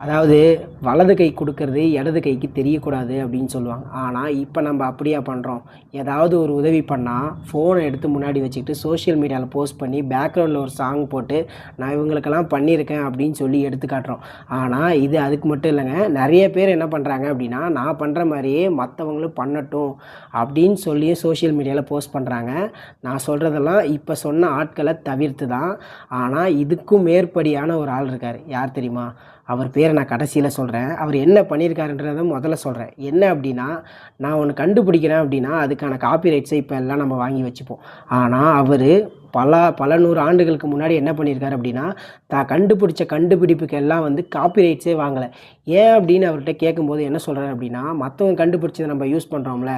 அதாவது வலது கை கொடுக்கறது இடது கைக்கு தெரியக்கூடாது அப்படின்னு சொல்லுவாங்க. ஆனால் இப்போ நம்ம அப்படியா பண்ணுறோம்? ஏதாவது ஒரு உதவி பண்ணால் ஃபோனை எடுத்து முன்னாடி வச்சுக்கிட்டு சோஷியல் மீடியாவில் போஸ்ட் பண்ணி பேக்ரவுண்டில் ஒரு சாங் போட்டு நான் இவங்களுக்கெல்லாம் பண்ணியிருக்கேன் அப்படின்னு சொல்லி எடுத்து காட்டுறோம். ஆனால் இது அதுக்கு மட்டும் இல்லைங்க. நிறைய பேர் என்ன பண்ணுறாங்க அப்படின்னா, நான் பண்ணுற மாதிரியே மற்றவங்களும் பண்ணட்டும் அப்படின்னு சொல்லி சோஷியல் மீடியாவில் போஸ்ட் பண்ணுறாங்க. நான் சொல்கிறதெல்லாம் இப்போ சொன்ன ஆட்களை தவிர்த்து தான். ஆனால் இதுக்கும் மேற்படியான ஒரு ஆள் இருக்கார். யார் தெரியுமா? அவர் பேரை நான் கடைசியில் சொல்கிறேன். அவர் என்ன பண்ணியிருக்காருன்றதை முதல்ல சொல்கிறேன். என்ன அப்படின்னா, நான் ஒன்று கண்டுபிடிக்கிறேன் அப்படின்னா அதுக்கான காப்பிரைட்ஸை இப்போ எல்லாம் நம்ம வாங்கி வச்சுப்போம். ஆனால் அவர் பல நூறு ஆண்டுகளுக்கு முன்னாடி என்ன பண்ணியிருக்காரு அப்படின்னா, தான் கண்டுபிடிச்ச கண்டுபிடிப்புக்கு எல்லாம் காப்பிரைட்ஸே வாங்கலை. ஏன் அப்படின்னு அவர்கிட்ட கேட்கும்போது என்ன சொல்கிறாரு அப்படின்னா, மற்றவங்க கண்டுபிடிச்சதை நம்ம யூஸ் பண்ணுறோம்ல,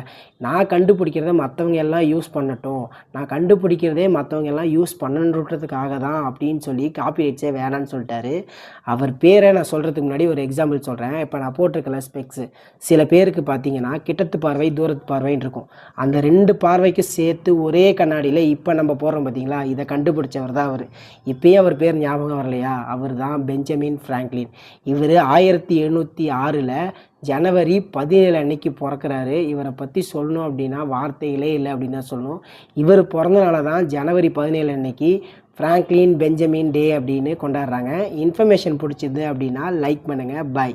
நான் கண்டுபிடிக்கிறத மற்றவங்க எல்லாம் யூஸ் பண்ணட்டும், நான் கண்டுபிடிக்கிறதே மற்றவங்க எல்லாம் யூஸ் பண்ணணுன்றதுக்காக தான் அப்படின்னு சொல்லி காப்பிரைட்ஸே வேணான்னு சொல்லிட்டாரு. அவர் பேரை நான் சொல்கிறதுக்கு முன்னாடி ஒரு எக்ஸாம்பிள் சொல்கிறேன். இப்போ நான் போட்டிருக்கல ஸ்பெக்ஸு, சில பேருக்கு பார்த்தீங்கன்னா கிட்டத்து பார்வை தூரத்து பார்வைன்னு இருக்கும். அந்த 2 பார்வைக்கு சேர்த்து ஒரே கண்ணாடியில் இப்போ நம்ம போடுறோம் பார்த்தீங்களா, இதை கண்டுபிடிச்சவர் தான் அவர். இப்போயே அவர் பேர் ஞாபகம் வரலையா? அவர் தான் பெஞ்சமின் ஃப்ராங்க்லின். இவர் 1706 ஜனவரி 17 அன்னைக்கு பிறக்கிறாரு. இவரை பற்றி சொல்லணும் அப்படின்னா வார்த்தைகளே இல்லை அப்படின்னு தான் சொல்லணும். இவர் பிறந்தனால தான் ஜனவரி 17 அன்னைக்கு ஃப்ராங்க்லின் பெஞ்சமின் டே அப்படின்னு கொண்டாடுறாங்க. இன்ஃபர்மேஷன் பிடிச்சிது அப்படின்னா லைக் பண்ணுங்கள். பாய்.